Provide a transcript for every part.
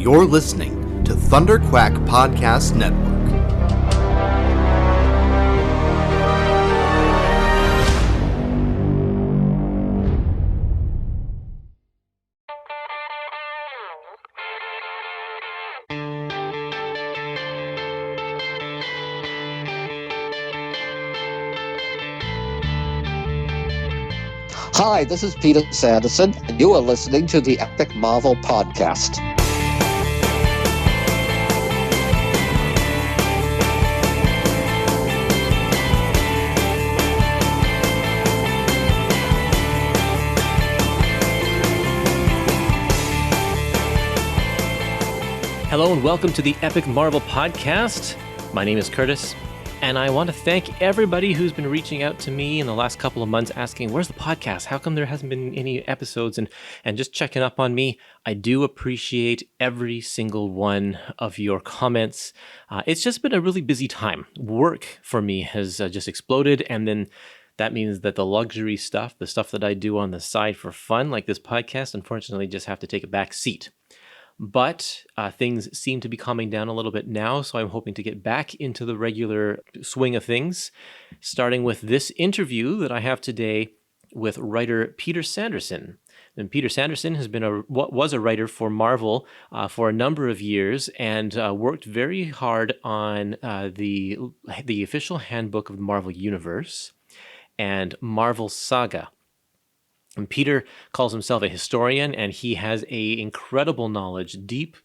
You're listening to Thunderquack Podcast Network. Hi, this is Peter Sanderson, and you are listening to the Epic Marvel Podcast. Hello and welcome to the Epic Marvel Podcast. My name is Kurtis, and I want to thank everybody who's been reaching out to me in the last couple of months asking, where's the podcast? How come there hasn't been any episodes? And just checking up on me. I do appreciate every single one of your comments. It's just been a really busy time. Work for me has just exploded, and then that means that the luxury stuff, the stuff that I do on the side for fun, like this podcast, unfortunately just have to take a back seat. But things seem to be calming down a little bit now, so I'm hoping to get back into the regular swing of things, starting with this interview that I have today with writer Peter Sanderson. And Peter Sanderson has been was a writer for Marvel for a number of years and worked very hard on the official handbook of the Marvel Universe and Marvel Saga. And Peter calls himself a historian, and he has a incredible knowledge, deep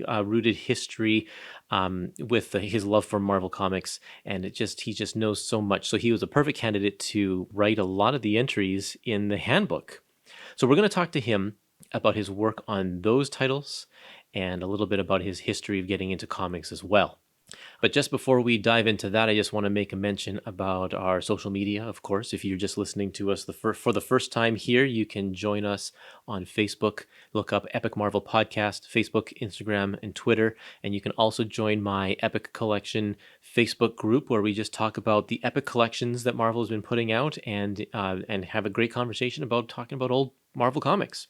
rooted history with his love for Marvel Comics, and he just knows so much. So he was a perfect candidate to write a lot of the entries in the handbook. So we're going to talk to him about his work on those titles and a little bit about his history of getting into comics as well. But just before we dive into that, I just want to make a mention about our social media, of course. If you're just listening to us for the first time here, you can join us on Facebook. Look up Epic Marvel Podcast, Facebook, Instagram, and Twitter. And you can also join my Epic Collection Facebook group, where we just talk about the Epic collections that Marvel has been putting out and have a great conversation about talking about old Marvel comics.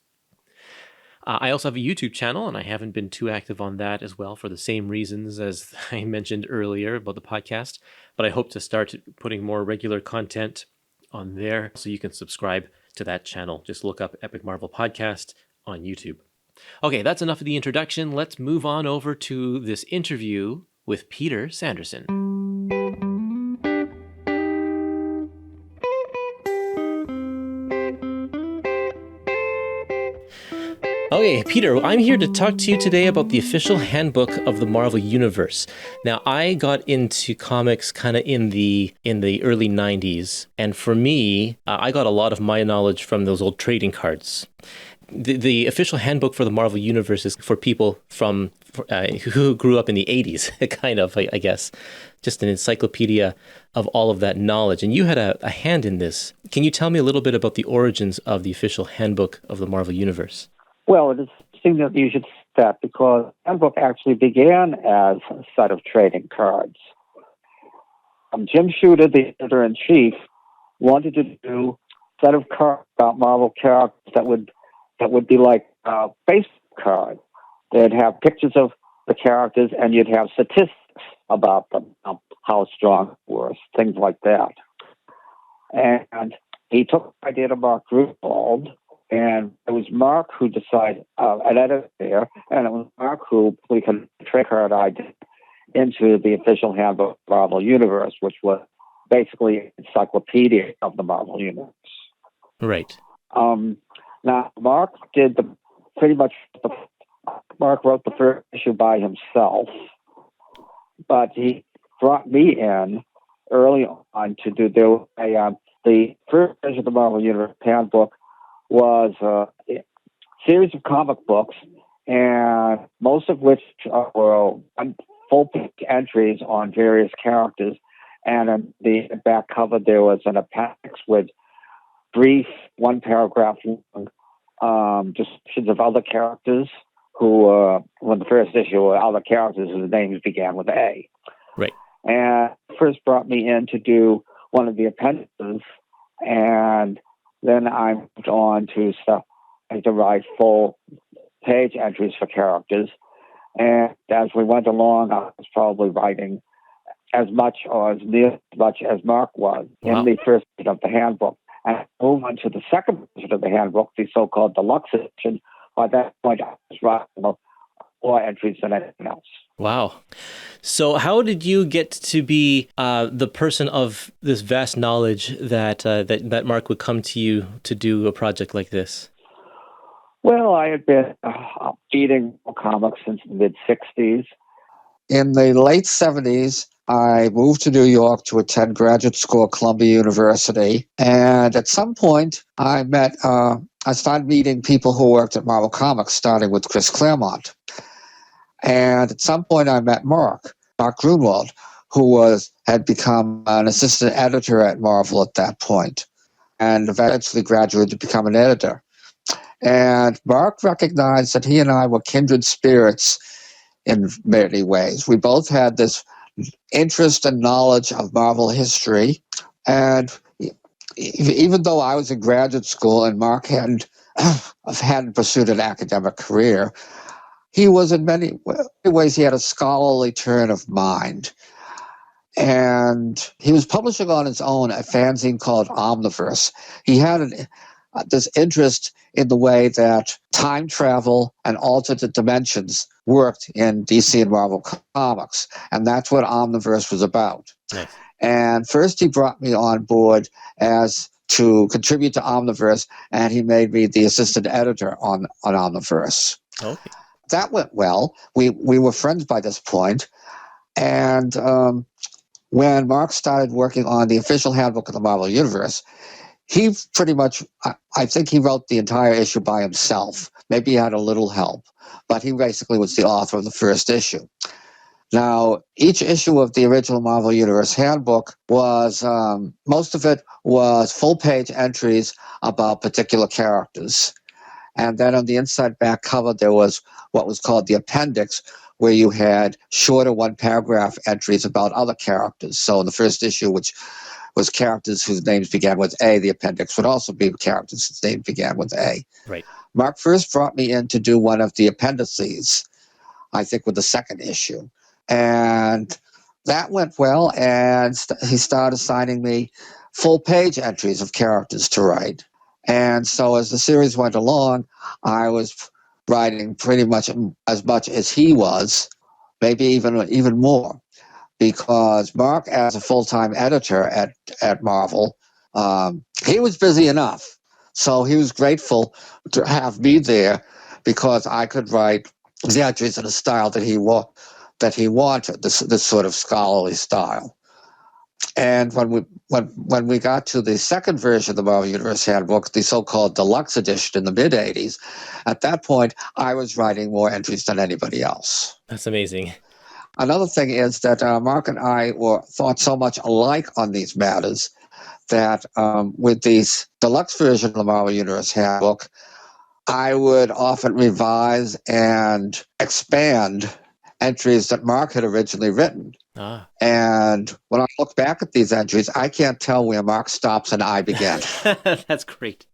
I also have a YouTube channel, and I haven't been too active on that as well for the same reasons as I mentioned earlier about the podcast. But I hope to start putting more regular content on there, so you can subscribe to that channel. Just look up Epic Marvel Podcast on YouTube. Okay, that's enough of the introduction. Let's move on over to this interview with Peter Sanderson. Okay, Peter, I'm here to talk to you today about the official handbook of the Marvel Universe. Now, I got into comics kind of in the early 90s, and for me, I got a lot of my knowledge from those old trading cards. The official handbook for the Marvel Universe is for people who grew up in the 80s, kind of, I guess. Just an encyclopedia of all of that knowledge. And you had a hand in this. Can you tell me a little bit about the origins of the official handbook of the Marvel Universe? Well, it is interesting that you should say that, because the handbook actually began as a set of trading cards. Jim Shooter, the editor-in-chief, wanted to do a set of cards about Marvel characters that would be like a base card. They'd have pictures of the characters, and you'd have statistics about them, how strong they were, things like that. And he took the idea to Mark Gruenwald, and it was Mark who decided, an editor there, and it was Mark who we could trick her idea into the official handbook of the Marvel Universe, which was basically an encyclopedia of the Marvel Universe. Right. Now, Mark Mark wrote the first issue by himself, but he brought me in early on to do the first issue of the Marvel Universe handbook was a series of comic books, and most of which were full-page entries on various characters. And on the back cover, there was an appendix with brief, one-paragraph long descriptions of other characters who, when the first issue, were other characters whose names began with A. Right. And first brought me in to do one of the appendices, and then I moved on to write full page entries for characters. And as we went along, I was probably writing as much or as near as much as Mark was Wow. in the first edition of the Handbook. And I moved on to the second edition of the Handbook, the so-called deluxe edition. By that point, I was writing more entries than anything else. Wow. So how did you get to be the person of this vast knowledge that Mark would come to you to do a project like this? Well, I had been reading comics since the mid-'60s. In the late 70s, I moved to New York to attend graduate school at Columbia University. And at some point, I started meeting people who worked at Marvel Comics, starting with Chris Claremont. And at some point, I met Mark Grunwald, who had become an assistant editor at Marvel at that point, and eventually graduated to become an editor. And Mark recognized that he and I were kindred spirits in many ways. We both had this interest and knowledge of Marvel history. And even though I was in graduate school and Mark hadn't pursued an academic career, he was in many ways, he had a scholarly turn of mind. And he was publishing on his own a fanzine called Omniverse. He had this interest in the way that time travel and alternate dimensions worked in DC and Marvel Comics. And that's what Omniverse was about. Nice. And first he brought me on board as to contribute to Omniverse, and he made me the assistant editor on Omniverse. Okay. That went well. We were friends by this point. And when Mark started working on the official handbook of the Marvel Universe, he pretty much, I think he wrote the entire issue by himself. Maybe he had a little help, but he basically was the author of the first issue. Now, each issue of the original Marvel Universe handbook was, most of it was full-page entries about particular characters. And then on the inside back cover, there was what was called the appendix, where you had shorter one-paragraph entries about other characters. So in the first issue, which was characters whose names began with A, the appendix would also be characters whose names began with A. Right. Mark first brought me in to do one of the appendices, I think with the second issue. And that went well, and he started assigning me full-page entries of characters to write. And so as the series went along, I was writing pretty much as much as he was, maybe even more. Because Mark, as a full-time editor at Marvel, he was busy enough. So he was grateful to have me there because I could write the entries in a style that he wanted, this sort of scholarly style. And when we got to the second version of the Marvel Universe Handbook, the so-called deluxe edition in the mid-'80s, at that point, I was writing more entries than anybody else. That's amazing. Another thing is that Mark and I thought so much alike on these matters that with this deluxe version of the Marvel Universe Handbook, I would often revise and expand entries that Mark had originally written. And when I look back at these entries, I can't tell where Mark stops and I begin. That's great.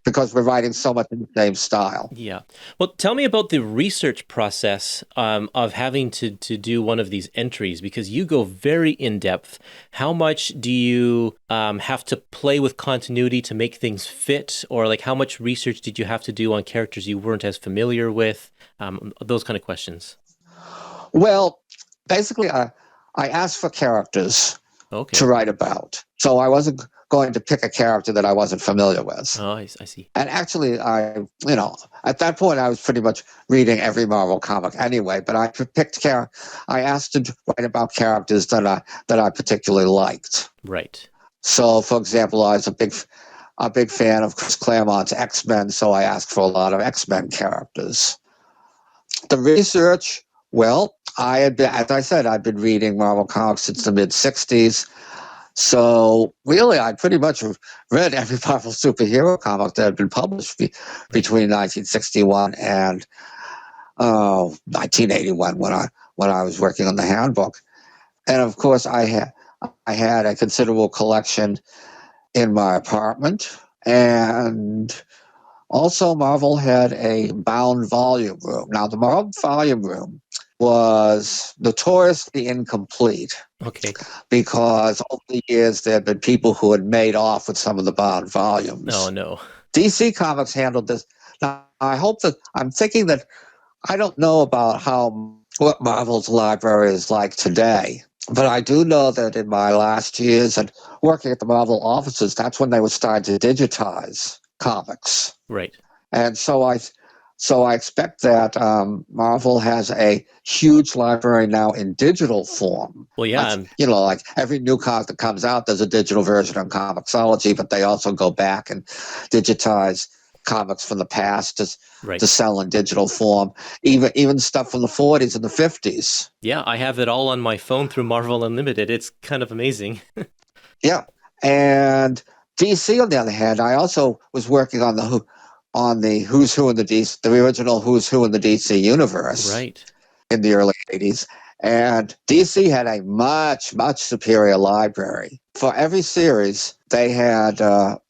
Because we're writing so much in the same style. Yeah. Well, tell me about the research process of having to do one of these entries, because you go very in-depth. How much do you have to play with continuity to make things fit? Or like how much research did you have to do on characters you weren't as familiar with? Those kind of questions. Well, basically, I asked for characters to write about. So I wasn't going to pick a character that I wasn't familiar with. Oh, I see. And actually, at that point, I was pretty much reading every Marvel comic anyway. But I asked to write about characters that I particularly liked. Right. So, for example, I was a big fan of Chris Claremont's X-Men, so I asked for a lot of X-Men characters. The research, well, as I said, I'd been reading Marvel comics since the mid-'60s. So really, I pretty much read every Marvel superhero comic that had been published between 1961 and 1981 when I was working on the handbook. And of course, I had a considerable collection in my apartment, and also Marvel had a bound volume room. Now, the Marvel volume room was notoriously incomplete Okay. because over the years there had been people who had made off with some of the bound volumes. Oh, no. DC Comics handled this. Now, I'm thinking that I don't know about what Marvel's library is like today, but I do know that in my last years and working at the Marvel offices, that's when they were starting to digitize comics. Right. And so I expect that Marvel has a huge library now in digital form. Well, yeah. Like every new comic that comes out, there's a digital version on Comixology, but they also go back and digitize comics from the past to sell in digital form, even stuff from the 40s and the 50s. Yeah, I have it all on my phone through Marvel Unlimited. It's kind of amazing. Yeah. And DC, on the other hand, I also was working on the Who's Who in the DC, the original Who's Who in the DC universe, Right. in the early 80s. And DC had a much, much superior library. For every series, they had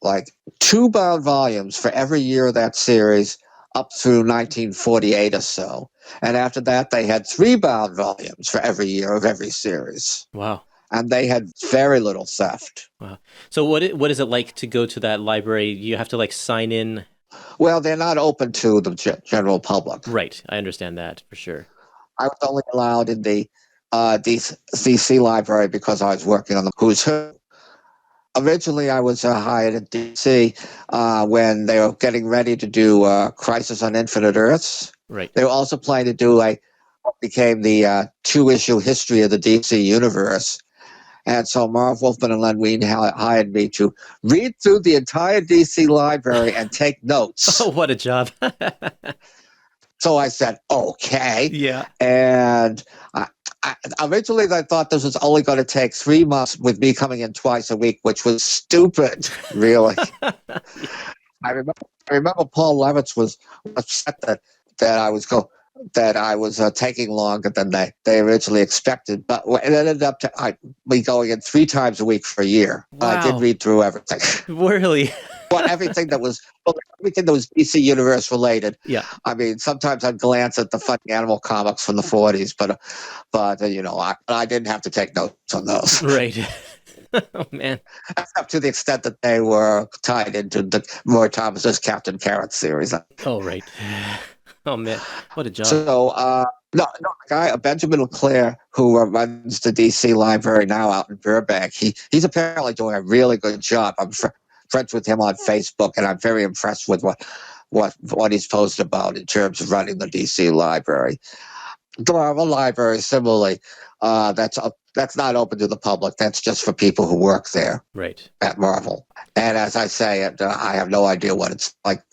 like 2 bound volumes for every year of that series up through 1948 or so. And after that, they had 3 bound volumes for every year of every series. Wow. And they had very little theft. Wow. So what is it like to go to that library? You have to like sign in? Well, they're not open to the general public. Right. I understand that for sure. I was only allowed in the DC library because I was working on the Who's Who. Originally, I was hired at DC when they were getting ready to do Crisis on Infinite Earths. Right. They were also planning to do what became the 2-issue history of the DC universe. And so Marv Wolfman and Len Wein hired me to read through the entire DC library and take notes. Oh, what a job. So I said, okay. Yeah. And originally I thought this was only going to take 3 months with me coming in twice a week, which was stupid, really. I remember Paul Levitz was upset that I was taking longer than they originally expected, but it ended up me going in 3 times a week for a year. Wow. I did read through everything. Really? But everything that was DC Universe related. Yeah. I mean, sometimes I'd glance at the funny animal comics from the 40s, but I didn't have to take notes on those. Right. Oh, man. Up to the extent that they were tied into the Roy Thomas's Captain Carrot series. Oh, right. Oh, man. What a job. So, Benjamin LeClaire, who runs the DC library now out in Burbank, he's apparently doing a really good job. I'm friends with him on Facebook, and I'm very impressed with what he's posted about in terms of running the DC library. The Marvel library, similarly, that's not open to the public. That's just for people who work there, right, at Marvel. And as I say, I have no idea what it's like.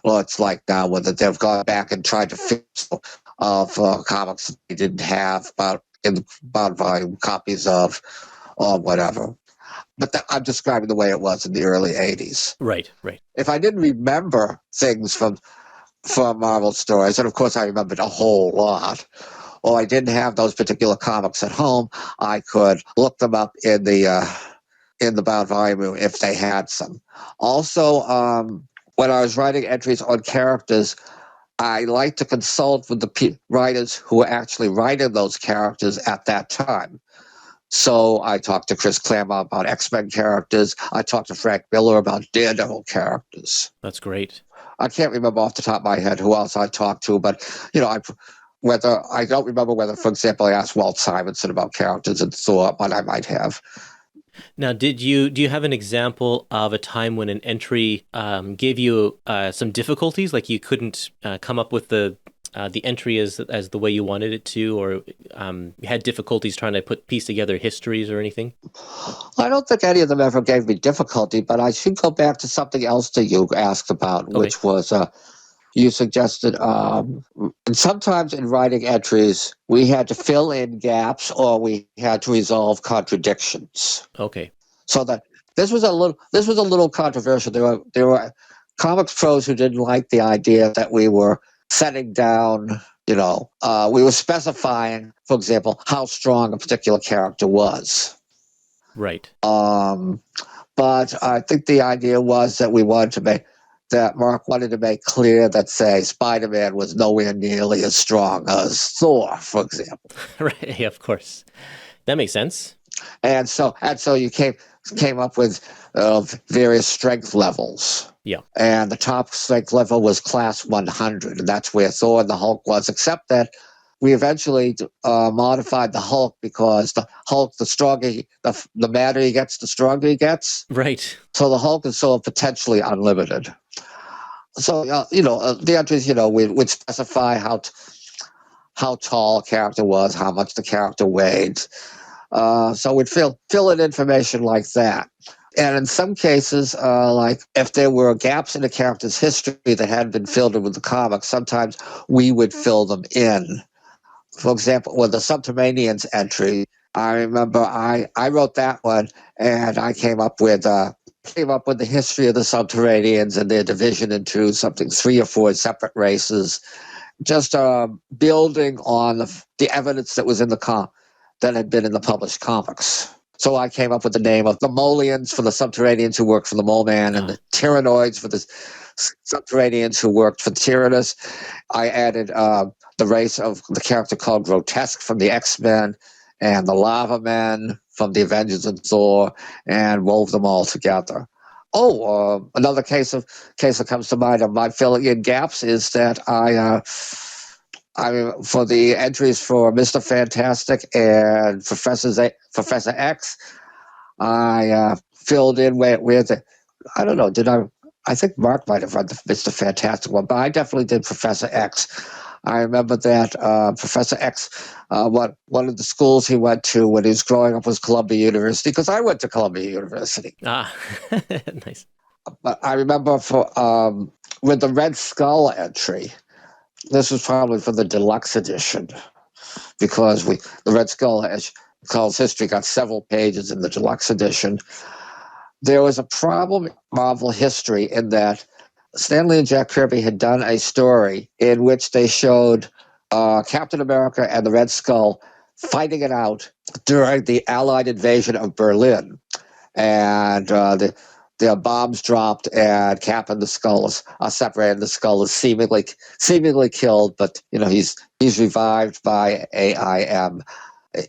Well, it's like now whether they've gone back and tried to fix comics that they didn't have in volume copies of, or whatever. But I'm describing the way it was in the early 80s. Right. If I didn't remember things from Marvel stories, and of course I remembered a whole lot, or I didn't have those particular comics at home, I could look them up in the bound volume if they had some. Also, when I was writing entries on characters, I like to consult with the writers who were actually writing those characters at that time. So I talked to Chris Claremont about X-Men characters. I talked to Frank Miller about Daredevil characters. That's great. I can't remember off the top of my head who else I talked to, but I don't remember whether, for example, I asked Walt Simonson about characters and Thor, but I might have. Now, do you have an example of a time when an entry gave you some difficulties, like you couldn't come up with the entry as the way you wanted it to, or you had difficulties trying to piece together histories or anything? I don't think any of them ever gave me difficulty, but I should go back to something else that you asked about, okay, which was you suggested, and sometimes in writing entries, we had to fill in gaps or we had to resolve contradictions. Okay. So that this was a little controversial. There were comics pros who didn't like the idea that we were setting down, we were specifying, for example, how strong a particular character was. Right. But I think the idea was that we wanted to that Mark wanted to make clear that, say, Spider-Man was nowhere nearly as strong as Thor, for example. Right. Yeah, of course. That makes sense. And so you came up with various strength levels. Yeah. And the top strength level was class 100, and that's where Thor and the Hulk was, except that we eventually modified the Hulk because the Hulk, the stronger, the madder he gets, the stronger he gets. Right. So the Hulk is sort of potentially unlimited. So, the entries, we'd specify how tall a character was, how much the character weighed. So we'd fill in information like that. And in some cases, like if there were gaps in a character's history that hadn't been filled in with the comics, sometimes we would fill them in. For example, with the Subterraneans entry, I remember I wrote that one, and I came up with the history of the Subterraneans and their division into 3 or 4 separate races, just building on the evidence that was in that had been in the published comics. So I came up with the name of the Molians for the Subterraneans who worked for the Mole Man, and the Tyrannoids for the Subterraneans who worked for Tyrannus. I added the race of the character called Grotesque from the X-Men, and the Lava Men from the Avengers and Thor, and wove them all together. Another case that comes to mind of my filling in gaps is that for the entries for Mr. Fantastic and Professor X, I filled in where I don't know, I think Mark might have read the Mr. Fantastic one, but I definitely did Professor X. I remember that Professor X, one of the schools he went to when he was growing up was Columbia University, because I went to Columbia University. Nice. But I remember with the Red Skull entry, this was probably for the deluxe edition, because the Red Skull's history got several pages in the deluxe edition. There was a problem in Marvel history in that Stan Lee and Jack Kirby had done a story in which they showed Captain America and the Red Skull fighting it out during the Allied invasion of Berlin. And their bombs dropped, and Cap and the Skull are separated. The Skull is seemingly killed, but he's revived by AIM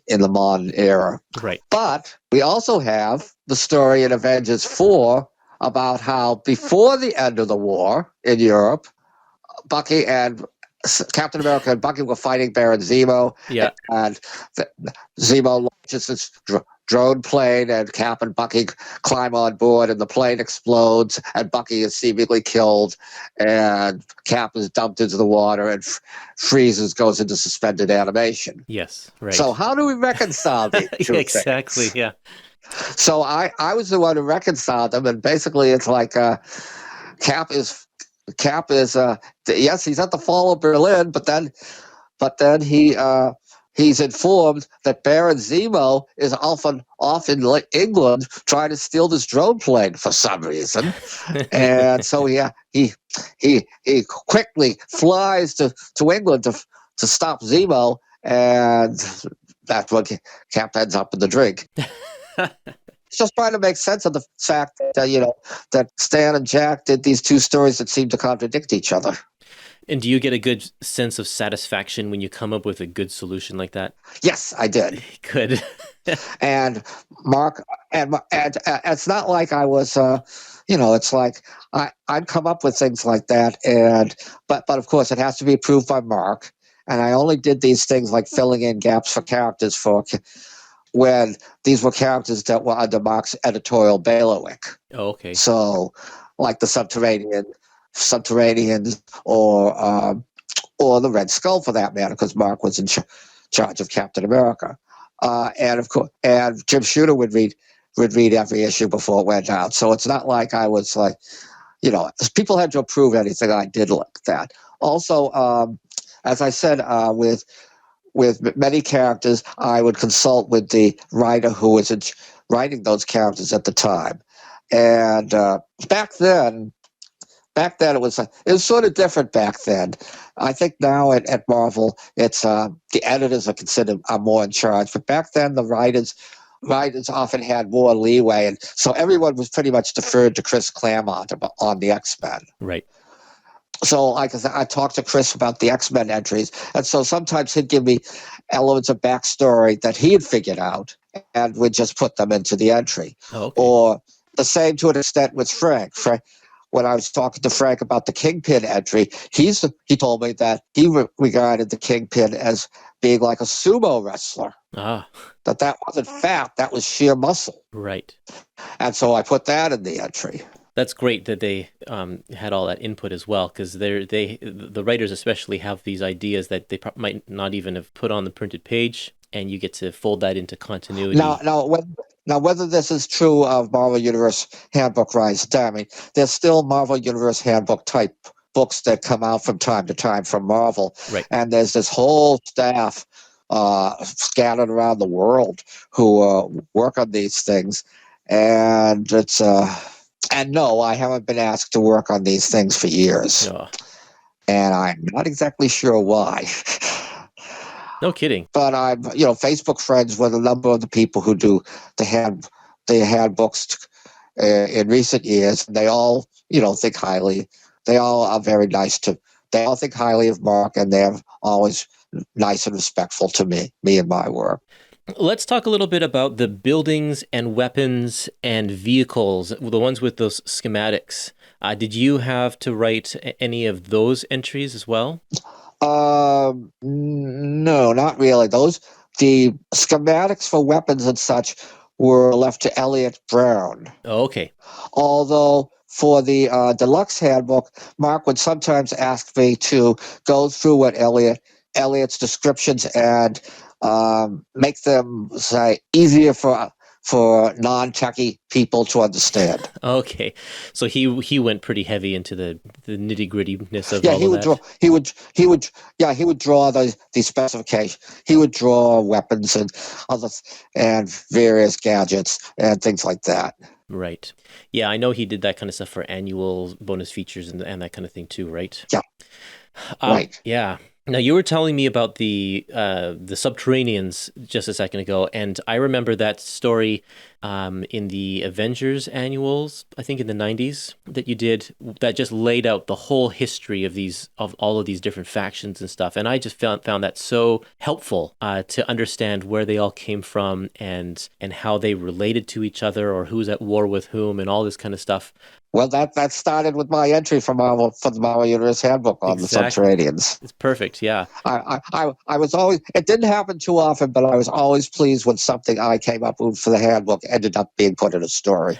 in the modern era. Right. But we also have the story in Avengers 4 about how before the end of the war in Europe, Bucky and Captain America and Bucky were fighting Baron Zemo. Yeah. And Zemo launches this drone plane, and Cap and Bucky climb on board, and the plane explodes, and Bucky is seemingly killed, and Cap is dumped into the water and freezes, goes into suspended animation. Yes, right. So how do we reconcile these two exactly, things? Yeah. So I was the one who reconciled them, and basically it's like Cap is yes, he's at the fall of Berlin, but then he's informed that Baron Zemo is often off in England trying to steal this drone plane for some reason, and so he quickly flies to England to stop Zemo, and that's when Cap ends up in the drink. It's just trying to make sense of the fact that that Stan and Jack did these two stories that seem to contradict each other. And do you get a good sense of satisfaction when you come up with a good solution like that? Yes, I did. Good. And Mark, and it's not like I was, it's like I'd come up with things like that, but of course it has to be approved by Mark. And I only did these things like filling in gaps for characters when these were characters that were under Mark's editorial bailiwick. Oh, okay. So, like the Subterraneans, or the Red Skull, for that matter, because Mark was in charge of Captain America, and of course, and Jim Shooter would read every issue before it went out. So it's not like I was like, people had to approve anything I did like that. Also, as I said, with many characters, I would consult with the writer who was writing those characters at the time. And back then it was sort of different back then. I think now at Marvel, it's the editors are more in charge. But back then, the writers writers often had more leeway, and so everyone was pretty much deferred to Chris Claremont on the X-Men. Right. So, like I said, I talked to Chris about the X-Men entries, and so sometimes he'd give me elements of backstory that he had figured out, and we'd just put them into the entry. Oh, okay. Or the same to an extent with Frank. When I was talking to Frank about the Kingpin entry, he told me that he regarded the Kingpin as being like a sumo wrestler. Ah. That wasn't fat, that was sheer muscle. Right. And so I put that in the entry. That's great that they had all that input as well, because the writers especially have these ideas that they might not even have put on the printed page, and you get to fold that into continuity. Now, whether this is true of Marvel Universe Handbook Rise of Time, there's still Marvel Universe Handbook type books that come out from time to time from Marvel, right. And there's this whole staff scattered around the world who work on these things, and it's and no, I haven't been asked to work on these things for years, and I'm not exactly sure why. No kidding. But I'm, Facebook friends with a number of the people who do the handbooks in recent years. And they all, think highly. They all are very nice they all think highly of Mark, and they're always nice and respectful to me and my work. Let's talk a little bit about the buildings and weapons and vehicles, the ones with those schematics. Did you have to write any of those entries as well? No, not really. The schematics for weapons and such were left to Elliot Brown. Oh, okay. Although for the deluxe handbook, Mark would sometimes ask me to go through what Elliot's descriptions and make them say easier for non-techie people to understand. Okay, so he went pretty heavy into the nitty-grittiness of all of that. He would draw the specifications. He would draw weapons and various gadgets and things like that. Right. Yeah, I know he did that kind of stuff for annual bonus features and that kind of thing too, right? Yeah. Right. Yeah. Now, you were telling me about the Subterraneans just a second ago, and I remember that story in the Avengers annuals, I think in the 90s, that you did, that just laid out the whole history of all of these different factions and stuff. And I just found that so helpful to understand where they all came from and how they related to each other, or who's at war with whom, and all this kind of stuff. Well, that started with my entry for the Marvel Universe Handbook on the Subterraneans. It's perfect, yeah. I was always, it didn't happen too often, but I was always pleased when something I came up with for the handbook ended up being put in a story.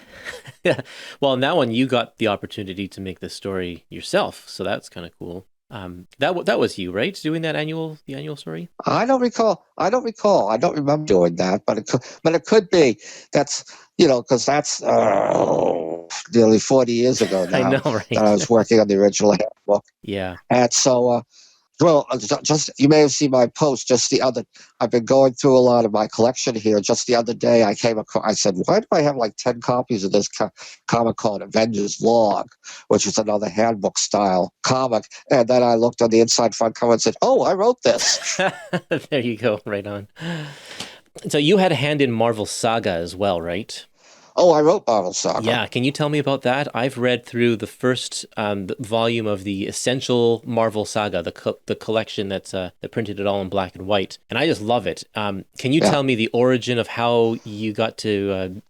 Yeah. Well, in that one, you got the opportunity to make the story yourself, so that's kind of cool. That was you, right? Doing the annual story? I don't recall. I don't remember doing that, but it could be. That's because that's nearly 40 years ago now. I know, right? That I was working on the original handbook. Yeah. And so, just you may have seen my post. I've been going through a lot of my collection here. Just the other day, I said, why do I have like 10 copies of this comic called Avengers Log, which is another handbook style comic? And then I looked on the inside front cover and said, oh, I wrote this. There you go. Right on. So you had a hand in Marvel Saga as well, right? Oh, I wrote Marvel Saga. Yeah, can you tell me about that? I've read through the first volume of the Essential Marvel Saga, the collection that printed it all in black and white, and I just love it. Can you tell me the origin of how you got to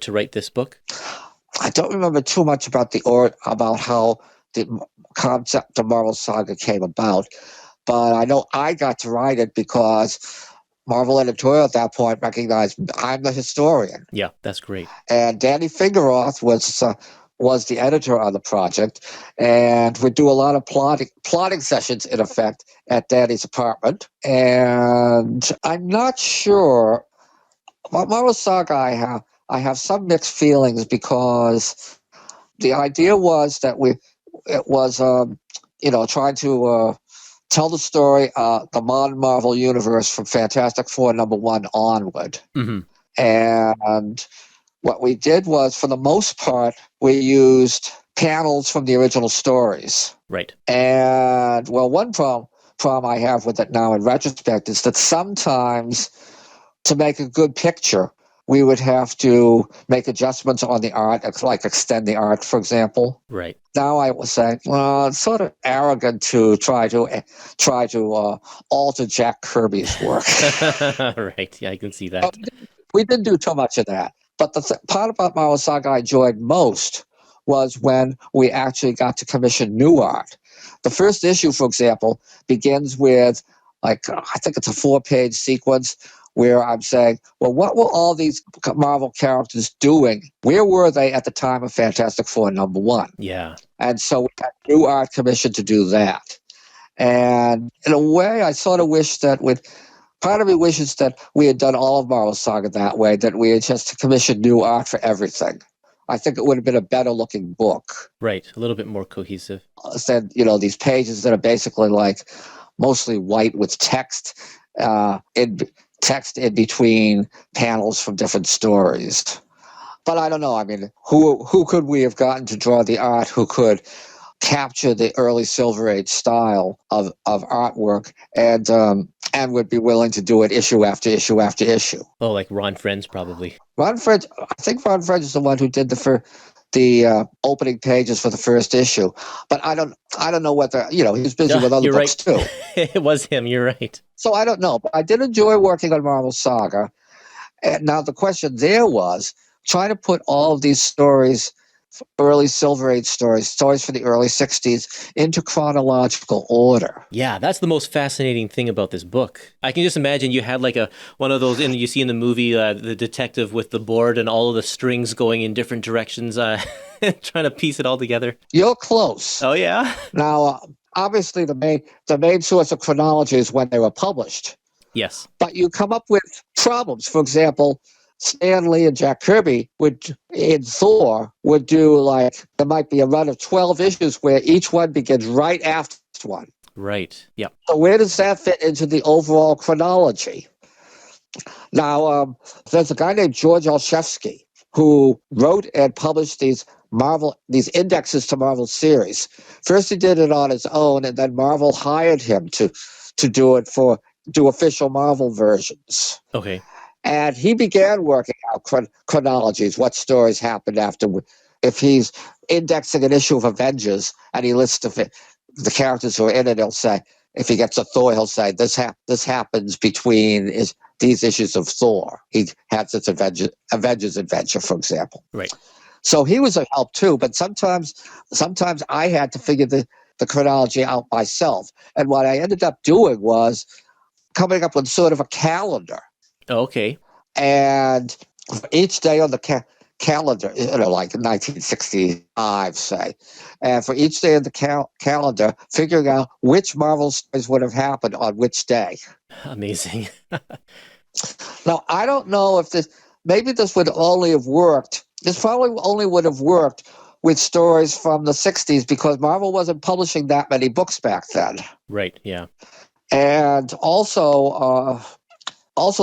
write this book? I don't remember too much about about how the concept of Marvel Saga came about, but I know I got to write it because Marvel Editorial at that point recognized I'm the historian. Yeah, that's great. And Danny Fingeroth was the editor on the project, and we'd do a lot of plotting sessions, in effect, at Danny's apartment. And I'm not sure. Marvel Saga, I have some mixed feelings, because the idea was that trying to tell the story, the modern Marvel universe from Fantastic Four #1 onward. Mm-hmm. And what we did was, for the most part, we used panels from the original stories. Right. And, well, one problem I have with it now in retrospect is that sometimes, to make a good picture, we would have to make adjustments on the art, like extend the art, for example. Right. Now I was saying, well, it's sort of arrogant to try to alter Jack Kirby's work. Right. Yeah, I can see that. We didn't do too much of that. But the part about Marvel Saga I enjoyed most was when we actually got to commission new art. The first issue, for example, begins with, like, I think it's a 4-page sequence where I'm saying, well, what were all these Marvel characters doing? Where were they at the time of Fantastic Four #1? Yeah. And so we got new art commission to do that. And in a way, I sort of wish that part of me wishes that we had done all of Marvel Saga that way, that we had just commissioned new art for everything. I think it would have been a better looking book. Right. A little bit more cohesive. Instead, these pages that are basically like mostly white with text in between panels from different stories. But I don't know. I mean, who could we have gotten to draw the art who could capture the early Silver Age style of artwork and would be willing to do it issue after issue after issue? Oh, like Ron Frenz, probably. I think Ron Frenz is the one who did the opening pages for the first issue. But I don't know whether, he was busy with other books too. It was him, you're right. So I don't know. But I did enjoy working on Marvel Saga. And now the question there was trying to put all of these stories, early Silver Age stories for the early 60s, into chronological order. Yeah, that's the most fascinating thing about this book. I can just imagine you had like one of those, you see in the movie, the detective with the board and all of the strings going in different directions, trying to piece it all together. You're close. Oh, yeah? Now, obviously, the main source of chronology is when they were published. Yes. But you come up with problems. For example, Stan Lee and Jack Kirby in Thor would do, like, there might be a run of 12 issues where each one begins right after one. Right. Yeah. So where does that fit into the overall chronology? Now, there's a guy named George Olszewski who wrote and published these indexes to Marvel series. First, he did it on his own, and then Marvel hired him to do official Marvel versions. Okay. And he began working out chronologies, what stories happened after. If he's indexing an issue of Avengers and he lists the characters who are in it, he'll say, if he gets a Thor, he'll say, this happens between these issues of Thor. He had this Avengers adventure, for example. Right. So he was a help too, but sometimes I had to figure the chronology out myself. And what I ended up doing was coming up with sort of a calendar. Oh, okay. And each day on the calendar, like 1965, say, and for each day of the calendar, figuring out which Marvel stories would have happened on which day. Amazing. Now, I don't know if maybe this would only have worked. This probably only would have worked with stories from the 60s because Marvel wasn't publishing that many books back then. Right, yeah. And also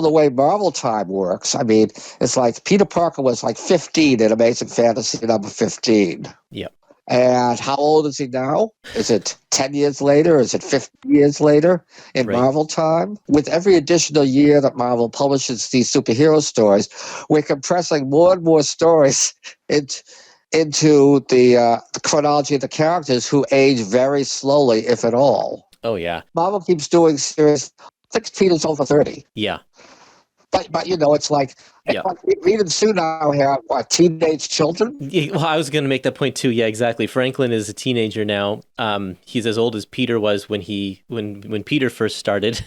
the way Marvel time works, I mean, it's like Peter Parker was like 15 in Amazing Fantasy #15. Yep. And how old is he now? Is it 10 years later? Is it 50 years later in Marvel time? With every additional year that Marvel publishes these superhero stories, we're compressing more and more stories into the chronology of the characters who age very slowly, if at all. Oh, yeah. Marvel keeps doing series. I think Peter's over 30. Yeah. But it's like even soon now have teenage children. Yeah, well, I was going to make that point too. Yeah, exactly. Franklin is a teenager now. He's as old as Peter was when Peter first started,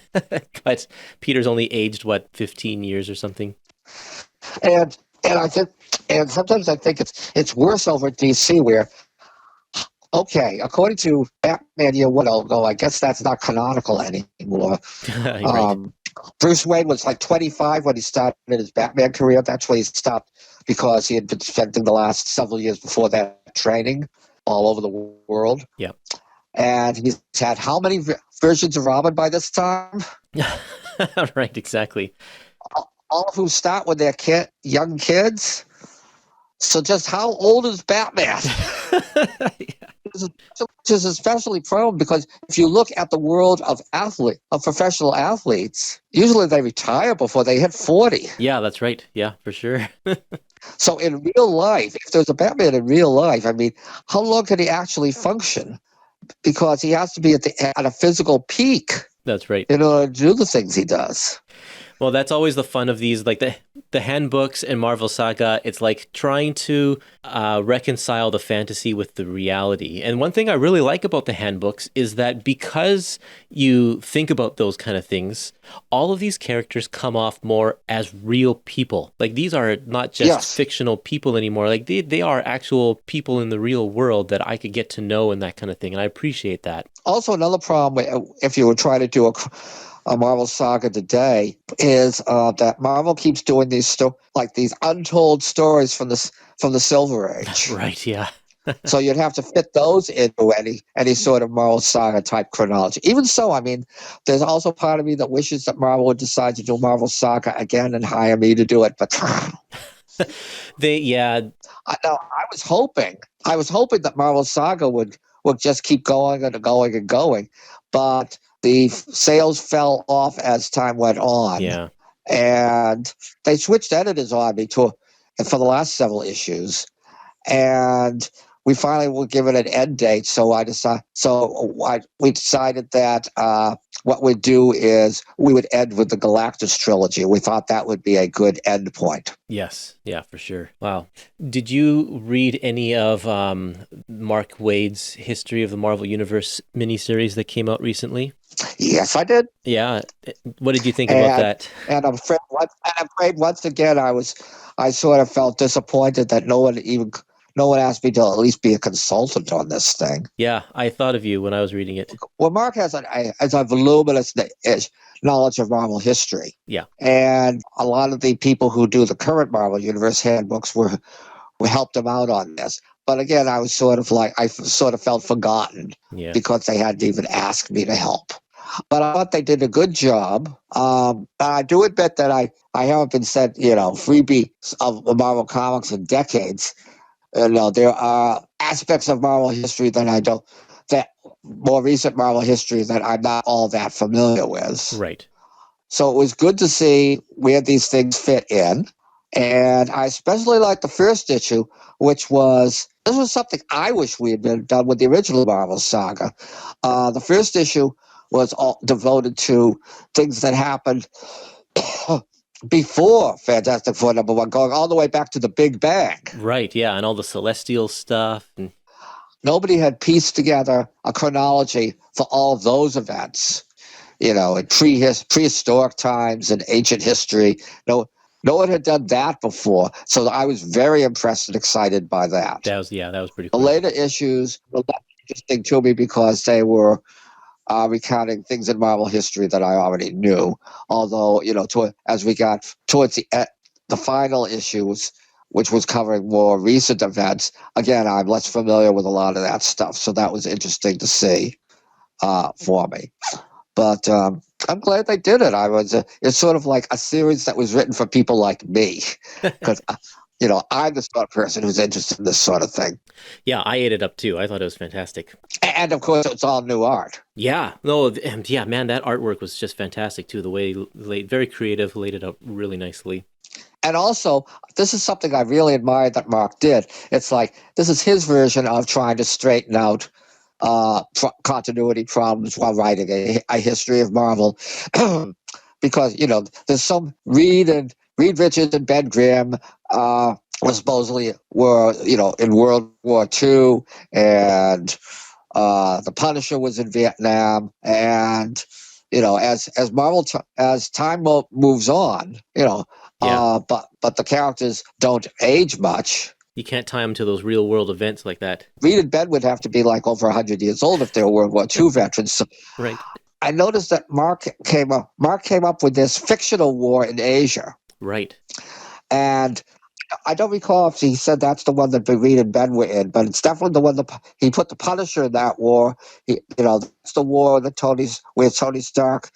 but Peter's only aged 15 years or something. And I think, and sometimes I think it's worse over at DC where. Okay, according to Batman Year One ago, I guess that's not canonical anymore. Right. Bruce Wayne was like 25 when he started his Batman career. That's when he stopped because he had been spending the last several years before that training all over the world. Yeah. And he's had how many versions of Robin by this time? Right, exactly. All of whom start when they're young kids. So just how old is Batman? Which is especially prone because if you look at the world of professional athletes, usually they retire before they hit 40. Yeah, that's right. Yeah, for sure. So in real life, if there's a Batman in real life, I mean, how long can he actually function? Because he has to be at a physical peak That's right. in order to do the things he does. Well, that's always the fun of these, like the handbooks and Marvel Saga. It's like trying to reconcile the fantasy with the reality. And one thing I really like about the handbooks is that because you think about those kind of things, all of these characters come off more as real people. Like these are not just fictional people anymore. Like they are actual people in the real world that I could get to know and that kind of thing. And I appreciate that. Also, another problem if you were trying to do a Marvel Saga today is that Marvel keeps doing these untold stories from the Silver Age. Right, yeah. So you'd have to fit those into any sort of Marvel Saga type chronology. Even so, I mean, there's also part of me that wishes that Marvel would decide to do Marvel Saga again and hire me to do it. But I was hoping that Marvel Saga would just keep going and going and going, but the sales fell off as time went on. Yeah. And they switched editors on me for the last several issues. And we finally were given an end date. We decided that what we'd do is we would end with the Galactus trilogy. We thought that would be a good end point. Yes. Yeah, for sure. Wow. Did you read any of Mark Waid's History of the Marvel Universe miniseries that came out recently? Yes, I did. Yeah. What did you think about that? And I'm afraid once again I sort of felt disappointed that no one asked me to at least be a consultant on this thing. Yeah, I thought of you when I was reading it. Well, Mark has a voluminous knowledge of Marvel history. Yeah. And a lot of the people who do the current Marvel Universe handbooks were helped him out on this. But again, I sort of felt forgotten because they hadn't even asked me to help. But I thought they did a good job. I do admit that I haven't been sent, freebies of Marvel comics in decades. There are aspects of Marvel history that more recent Marvel history that I'm not all that familiar with. Right. So it was good to see where these things fit in. And I especially liked the first issue, this was something I wish we had done with the original Marvel Saga. The first issue was all devoted to things that happened before Fantastic Four #1, going all the way back to the Big Bang. Right, yeah, and all the Celestial stuff. Nobody had pieced together a chronology for all of those events, in prehistoric times and ancient history. No one had done that before, so I was very impressed and excited by that. That was pretty cool. The later issues were less interesting to me because they were recounting things in Marvel history that I already knew. Although, as we got towards the final issues, which was covering more recent events, again, I'm less familiar with a lot of that stuff. So that was interesting to see for me. But I'm glad they did it. It's sort of like a series that was written for people like me, because I'm the sort of person who's interested in this sort of thing. Yeah, I ate it up too. I thought it was fantastic. And of course, it's all new art. Yeah, man, that artwork was just fantastic too. The way very creative, laid it out really nicely. And also, this is something I really admired that Mark did. It's like this is his version of trying to straighten out continuity problems while writing a history of Marvel, because there's some Reed Richards and Ben Grimm supposedly were in World War II, and the Punisher was in Vietnam, and as Marvel as time moves on, but the characters don't age much. You can't tie them to those real world events like that. Reed and Ben would have to be like over 100 years old if they were World War II veterans. So right. I noticed that Mark came up with this fictional war in Asia. Right. And I don't recall if he said that's the one that Reed and Ben were in, but it's definitely the one that he put the Punisher in that war. That's the war that where Tony Stark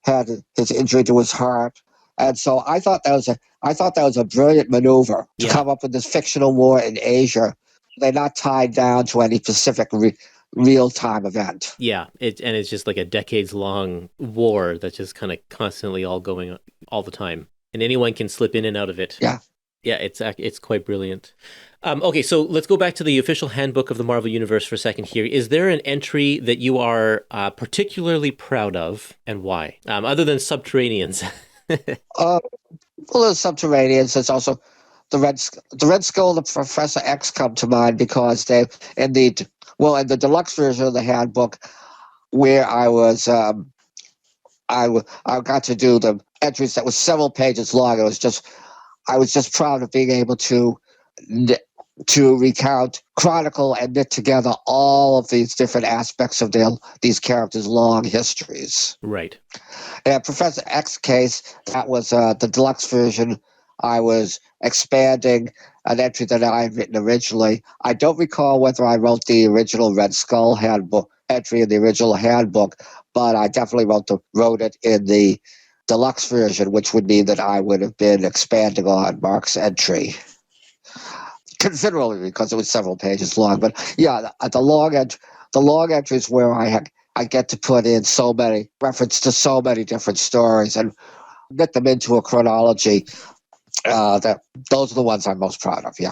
had his injury to his heart. And so I thought that was a brilliant maneuver to Yeah. come up with this fictional war in Asia. They're not tied down to any specific real-time event. Yeah, and it's just like a decades-long war that's just kind of constantly all going on all the time, and anyone can slip in and out of it. Yeah. Yeah, it's quite brilliant. Okay, so let's go back to the official handbook of the Marvel Universe for a second here. Is there an entry that you are particularly proud of, and why? Other than Subterraneans. Well, there's Subterraneans. There's also the Red Skull and the Professor X come to mind because they in the deluxe version of the handbook where I was I got to do the entries that was several pages long. I was just proud of being able to recount, chronicle, and knit together all of these different aspects of these characters' long histories. Right. And Professor X case, that was the deluxe version. I was expanding an entry that I had written originally. I don't recall whether I wrote the original Red Skull handbook entry in the original handbook, but I definitely wrote it in the deluxe version, which would mean that I would have been expanding on Mark's entry considerably because it was several pages long. But yeah, the long entries where I get to put in so many reference to so many different stories and get them into a chronology. Those are the ones I'm most proud of. Yeah.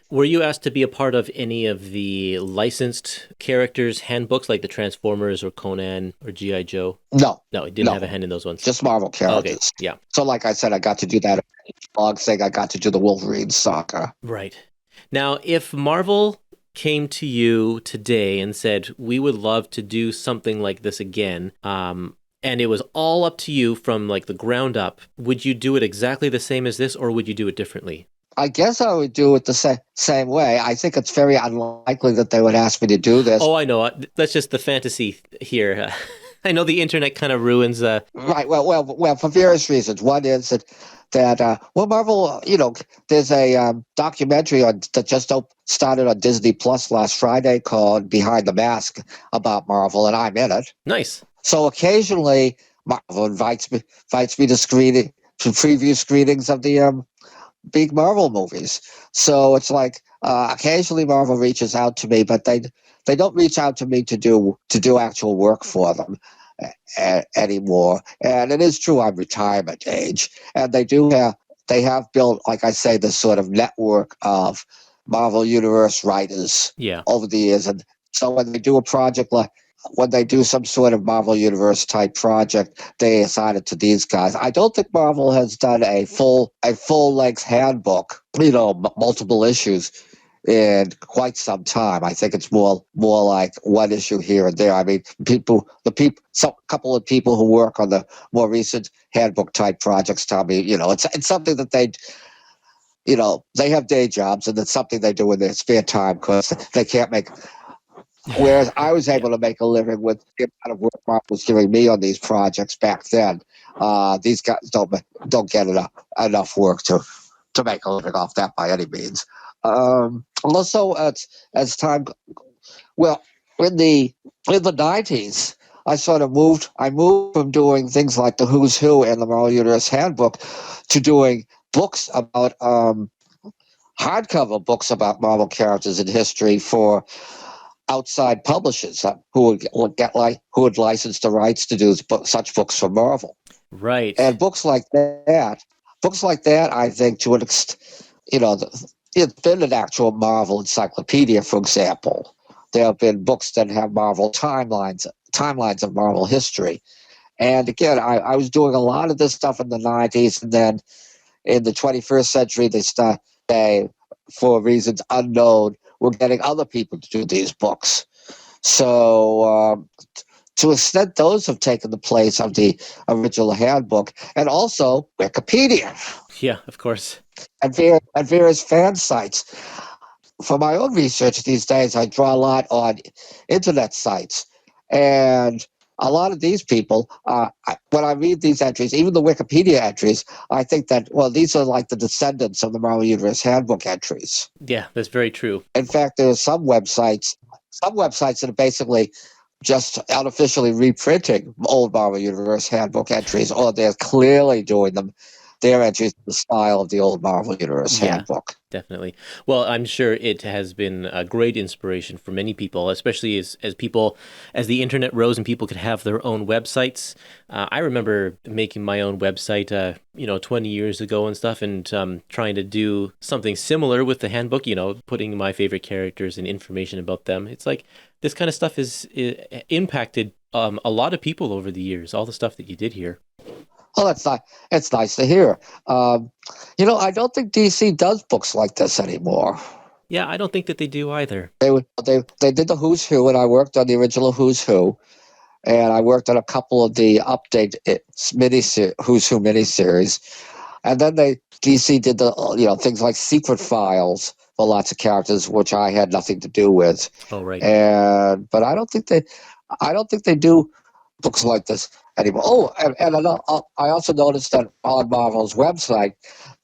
Were you asked to be a part of any of the licensed characters' handbooks, like the Transformers or Conan or G.I. Joe? No, it didn't have a hand in those ones. Just Marvel characters. Okay, yeah. So, like I said, I got to do that blog thing. I got to do the Wolverine saga. Right. Now, if Marvel came to you today and said, "We would love to do something like this again," and it was all up to you from like the ground up, would you do it exactly the same as this, or would you do it differently? I guess I would do it the same way. I think it's very unlikely that they would ask me to do this. Oh, I know. That's just the fantasy here. I know the internet kind of ruins. Right. Well, for various reasons. One is that Marvel. There's a documentary that just started on Disney Plus last Friday called "Behind the Mask" about Marvel, and I'm in it. Nice. So occasionally, Marvel invites me to preview screenings of the big Marvel movies. So it's like occasionally Marvel reaches out to me, but they don't reach out to me to do actual work for them anymore. And it is true I'm retirement age, and they have built, like I say, this sort of network of Marvel Universe writers over the years. And so when they do a project when they do some sort of Marvel Universe type project, they assign it to these guys. I don't think Marvel has done a full length handbook, multiple issues in quite some time. I think it's more like one issue here and there. I mean, a couple of people who work on the more recent handbook type projects tell me, it's something that they have day jobs, and it's something they do in their spare time because they can't make. Whereas I was able to make a living with the amount of work Mark was giving me on these projects back then. These guys don't get enough work to make a living off that by any means. Also, as time, in the 90s, I moved from doing things like the Who's Who and the Marvel Universe Handbook to doing books about hardcover books about Marvel characters in history for outside publishers who would license the rights to do such books for Marvel. Right. And books like that, I think to an extent, it's been an actual Marvel encyclopedia, for example. There have been books that have Marvel timelines of Marvel history. And again, I was doing a lot of this stuff in the 90s, and then in the 21st century, they, for reasons unknown, we're getting other people to do these books. So to an extent, those have taken the place of the original handbook, and also Wikipedia. Yeah, of course. And various fan sites. For my own research these days, I draw a lot on internet sites. And a lot of these people, when I read these entries, even the Wikipedia entries, I think that, these are like the descendants of the Marvel Universe Handbook entries. Yeah, that's very true. In fact, there are some websites that are basically just unofficially reprinting old Marvel Universe Handbook entries, or they're clearly doing them their entries, the style of the old Marvel Universe Yeah. Handbook. Definitely. Well, I'm sure it has been a great inspiration for many people, especially as the internet rose and people could have their own websites. I remember making my own website, 20 years ago and stuff, and trying to do something similar with the handbook, putting my favorite characters and information about them. It's like this kind of stuff is impacted a lot of people over the years, all the stuff that you did here. Oh, it's nice to hear. I don't think DC does books like this anymore. Yeah, I don't think that they do either. They did the Who's Who, and I worked on the original Who's Who, and I worked on a couple of the update Who's Who miniseries, and then DC did the things like Secret Files for lots of characters, which I had nothing to do with. Oh, right. But I don't think they do books like this anymore. Oh, and I also noticed that on Marvel's website,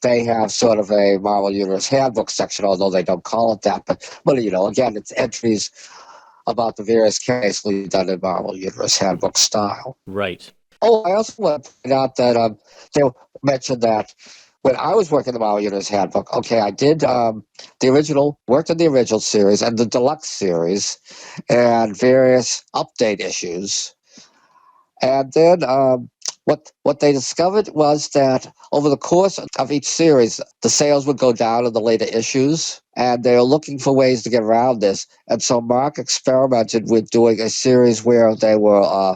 they have sort of a Marvel Universe Handbook section, although they don't call it that. But again, it's entries about the various cases done in Marvel Universe Handbook style. Right. Oh, I also want to point out that they mentioned that when I was working the Marvel Universe Handbook, okay, I did worked on the original series and the deluxe series and various update issues. And then what they discovered was that over the course of each series, the sales would go down in the later issues, and they were looking for ways to get around this. And so Mark experimented with doing a series where they were,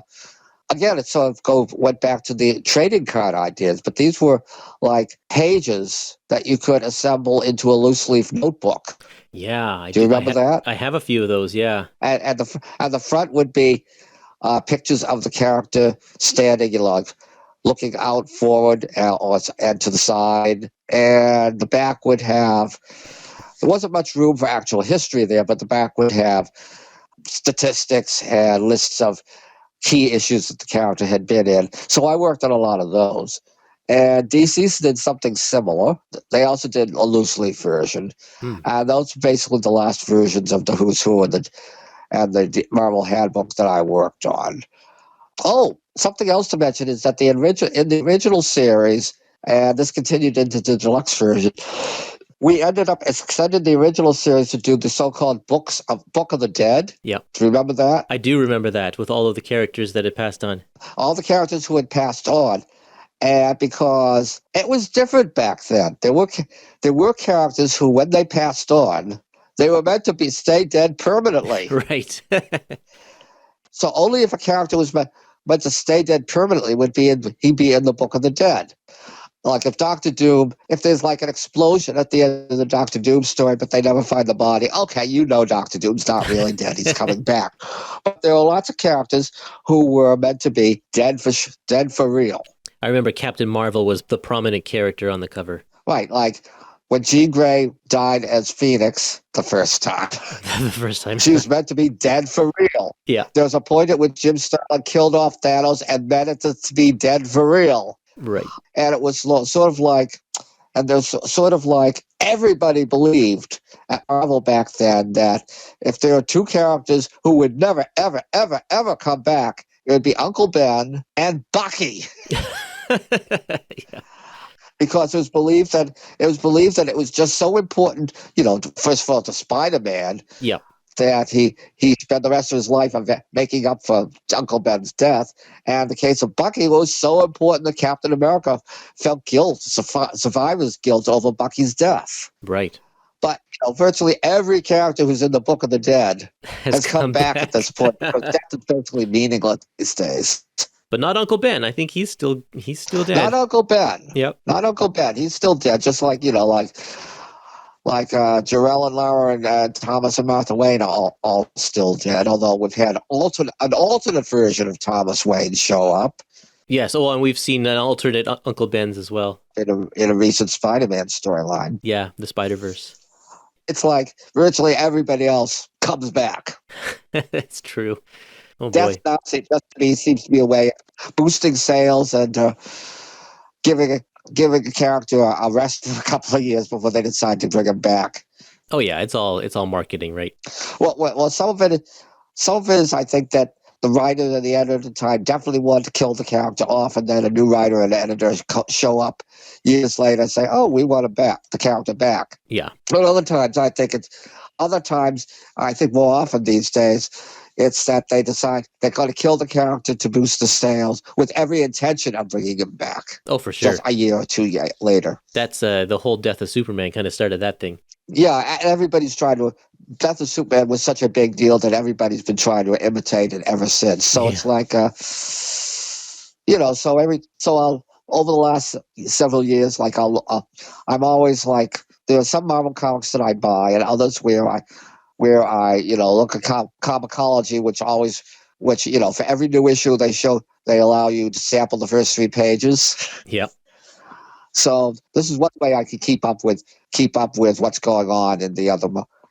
again, it sort of went back to the trading card ideas, but these were like pages that you could assemble into a loose leaf notebook. Yeah, Do you remember that? I have a few of those. Yeah, and the front would be pictures of the character standing, looking out forward and to the side. And the back would have, there wasn't much room for actual history there, but the back would have statistics and lists of key issues that the character had been in. So I worked on a lot of those. And DC did something similar. They also did a loose leaf version. And those were basically the last versions of the Who's Who and the Marvel Handbook that I worked on. Oh, something else to mention is that in the original series, and this continued into the deluxe version, we ended up extending the original series to do the so-called Book of the Dead. Yeah. Do you remember that? I do remember that, with all of the characters that had passed on. All the characters who had passed on. And because it was different back then. There were characters who, when they passed on, they were meant to stay dead permanently. Right. So only if a character was meant to stay dead permanently he'd be in the Book of the Dead. Like if Doctor Doom, if there's like an explosion at the end of the Doctor Doom story, but they never find the body, okay, Doctor Doom's not really dead. He's coming back. But there are lots of characters who were meant to be dead for real. I remember Captain Marvel was the prominent character on the cover. Right, like when Jean Grey died as Phoenix the first time. The first time. She was meant to be dead for real. Yeah. There was a point at which Jim Starlin killed off Thanos and meant it to be dead for real. Right. And it was sort of like, everybody believed at Marvel back then that if there were two characters who would never, ever, ever, ever come back, it would be Uncle Ben and Bucky. Yeah. Because it was believed that it was just so important, first of all, to Spider-Man, yeah, that he spent the rest of his life making up for Uncle Ben's death. And the case of Bucky was so important that Captain America felt survivor's guilt over Bucky's death. Right. But virtually every character who's in the Book of the Dead has come back at this point. Because death is basically meaningless these days. But not Uncle Ben. I think he's still dead. Not Uncle Ben. Yep. Not Uncle Ben. He's still dead. Just like like Jarell and Lara and Thomas and Martha Wayne are all still dead. Although we've had an alternate version of Thomas Wayne show up. Yes. Oh, and we've seen an alternate Uncle Ben's as well in a recent Spider-Man storyline. Yeah, the Spider-Verse. It's like virtually everybody else comes back. That's true. Oh, Death boy. now seems to be a way of boosting sales and giving a character a rest for a couple of years before they decide to bring him back. Oh yeah, it's all marketing, right? Well, some of it is I think that the writer and the editor at the time definitely wanted to kill the character off, and then a new writer and editor show up years later and say, "Oh, we want the character back." Yeah. But other times, I think more often these days, it's that they decide they're going to kill the character to boost the sales with every intention of bringing him back. Oh, for sure. Just a year or two later. That's the whole Death of Superman kind of started that thing. Yeah, and everybody's trying to. Death of Superman was such a big deal that everybody's been trying to imitate it ever since. So it's like, over the last several years, like I'm always like, there are some Marvel comics that I buy, and others where I look at Comicology, which for every new issue they allow you to sample the first 3 pages. Yep. So this is one way I can keep up with what's going on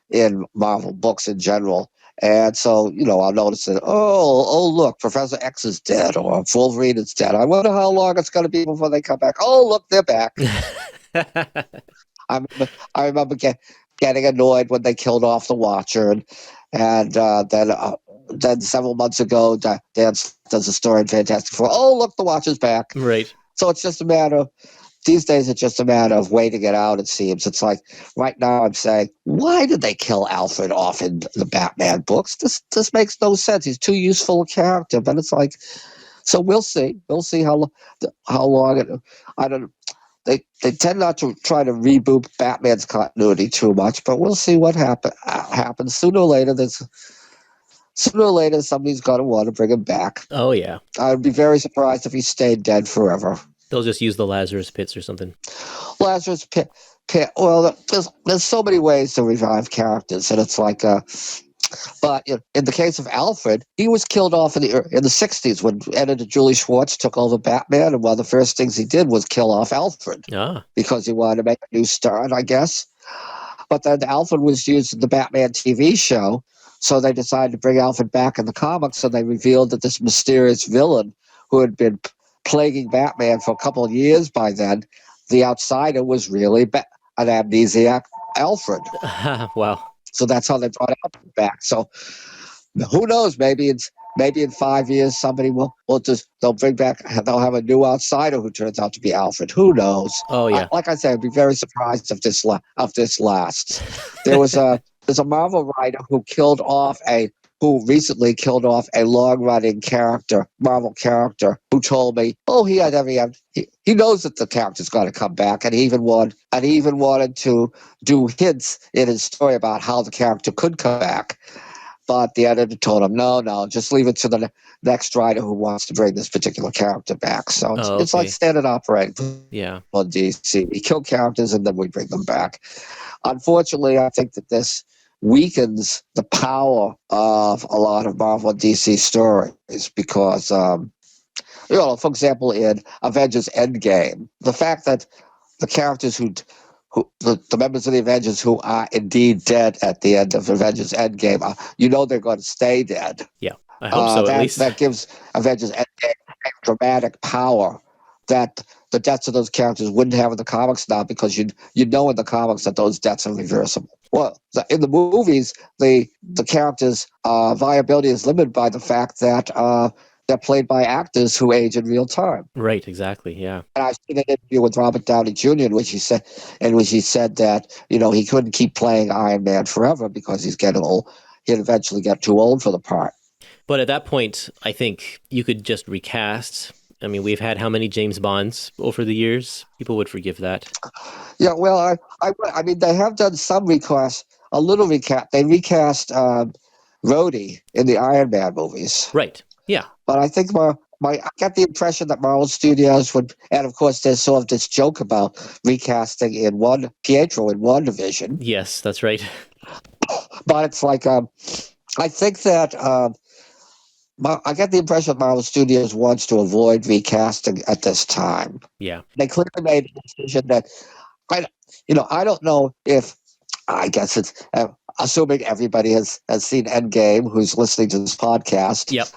in Marvel books in general. And so, I'll notice that, oh, look, Professor X is dead, or Wolverine is dead. I wonder how long it's going to be before they come back. Oh, look, they're back. I remember getting annoyed when they killed off the Watcher, and then several months ago, Dan does a story in Fantastic Four. Oh, look, the Watcher's back. Right. So it's just a matter of, these days it's just a matter of waiting it out, it seems. It's like, right now I'm saying, why did they kill Alfred off in the Batman books? This makes no sense. He's too useful a character. But it's like, so we'll see. We'll see how long I don't know. They tend not to try to reboot Batman's continuity too much, but we'll see what happens. Sooner or later, somebody's going to want to bring him back. Oh, yeah. I'd be very surprised if he stayed dead forever. They'll just use the Lazarus Pits or something. Lazarus Pit. Well, there's so many ways to revive characters, and it's like, but in the case of Alfred, he was killed off in the 60s when editor Julie Schwartz took over Batman, and one of the first things he did was kill off Alfred because he wanted to make a new start, I guess. But then Alfred was used in the Batman TV show, so they decided to bring Alfred back in the comics, and they revealed that this mysterious villain who had been plaguing Batman for a couple of years by then, the outsider was really an amnesiac Alfred. Wow. So that's how they brought Alfred back. So who knows? Maybe in 5 years somebody they'll have a new outsider who turns out to be Alfred. Who knows? Oh yeah. Like I said, I'd be very surprised if this lasts. There's a Marvel writer who recently killed off a long-running Marvel character, who told me, he knows that the character's going to come back, and he even wanted to do hints in his story about how the character could come back. But the editor told him, no, just leave it to the next writer who wants to bring this particular character back. So it's like standard operating on DC. We kill characters and then we bring them back. Unfortunately, I think that this weakens the power of a lot of Marvel and DC stories because, for example, in Avengers Endgame, the fact that the characters the members of the Avengers who are indeed dead at the end of Avengers Endgame, they're going to stay dead. Yeah, I hope so, at least. That gives Avengers Endgame dramatic power that the deaths of those characters wouldn't have in the comics now, because you know in the comics that those deaths are reversible. Well, in the movies, the characters' viability is limited by the fact that they're played by actors who age in real time. Right, exactly, yeah. And I've seen an interview with Robert Downey Jr. in which he said that he couldn't keep playing Iron Man forever because he's getting old. He'd eventually get too old for the part. But at that point, I think you could just recast. I mean, we've had how many James Bonds over the years? People would forgive that. Yeah, well, I mean, they have done some recast, a little recast. They recast Rhodey in the Iron Man movies. Right, yeah. But I think I got the impression that Marvel Studios would, and of course there's sort of this joke about recasting Pietro in WandaVision. Yes, that's right. But it's like, I think that I get the impression that Marvel Studios wants to avoid recasting at this time. Yeah. They clearly made a decision that, I don't know if, I guess it's, assuming everybody has seen Endgame who's listening to this podcast. Yep.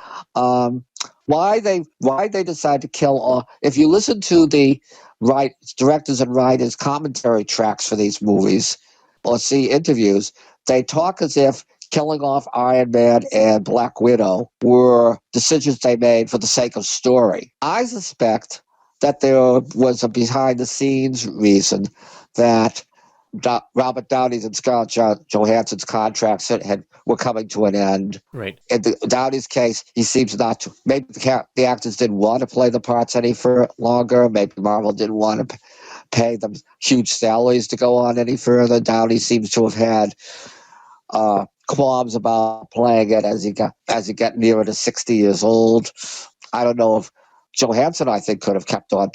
Why they decide to kill off, if you listen to the directors and writers commentary tracks for these movies or see interviews, they talk as if killing off Iron Man and Black Widow were decisions they made for the sake of story. I suspect that there was a behind-the-scenes reason that Robert Downey's and Scarlett Johansson's contracts were coming to an end. Right. In Downey's case, he seems not to. Maybe the actors didn't want to play the parts any for longer. Maybe Marvel didn't want to pay them huge salaries to go on any further. Downey seems to have had qualms about playing it as he got nearer to 60 years old. I don't know if Johansson, I think, could have kept on.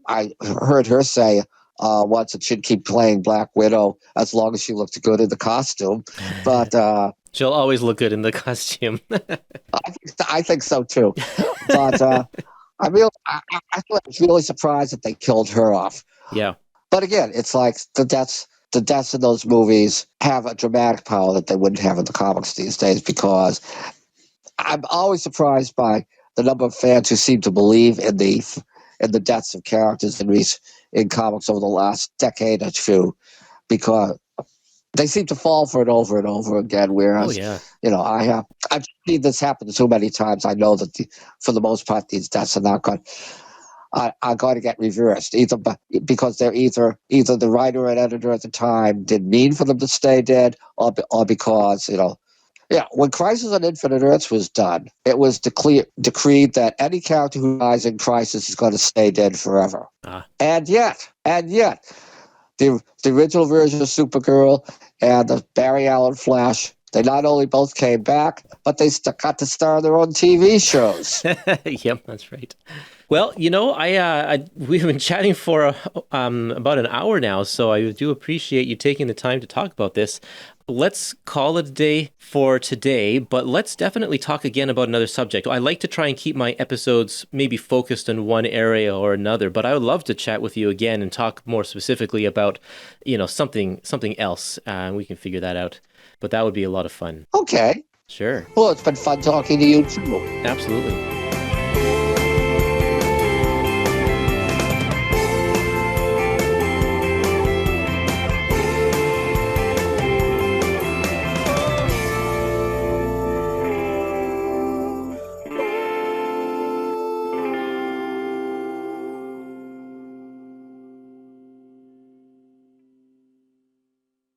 I heard her say once that she'd keep playing Black Widow as long as she looked good in the costume. But she'll always look good in the costume. I think so too. But I was really surprised that they killed her off. Yeah. But again, it's like the deaths in those movies have a dramatic power that they wouldn't have in the comics these days, because I'm always surprised by the number of fans who seem to believe in the deaths of characters in comics over the last decade or two, because they seem to fall for it over and over again. Whereas, I've seen this happen so many times. I know that for the most part, these deaths are not going to get reversed, either because they're either the writer and editor at the time didn't mean for them to stay dead, or because when Crisis on Infinite Earths was done, it was decreed that any character who dies in Crisis is going to stay dead forever. And yet, the original version of Supergirl and the Barry Allen Flash, they not only both came back, but they got to star in their own TV shows. Yep, that's right. Well, we've been chatting for about an hour now, so I do appreciate you taking the time to talk about this. Let's call it a day for today, but let's definitely talk again about another subject. I like to try and keep my episodes maybe focused in one area or another, but I would love to chat with you again and talk more specifically about, something else. We can figure that out, but that would be a lot of fun. Okay. Sure. Well, it's been fun talking to you too. Absolutely.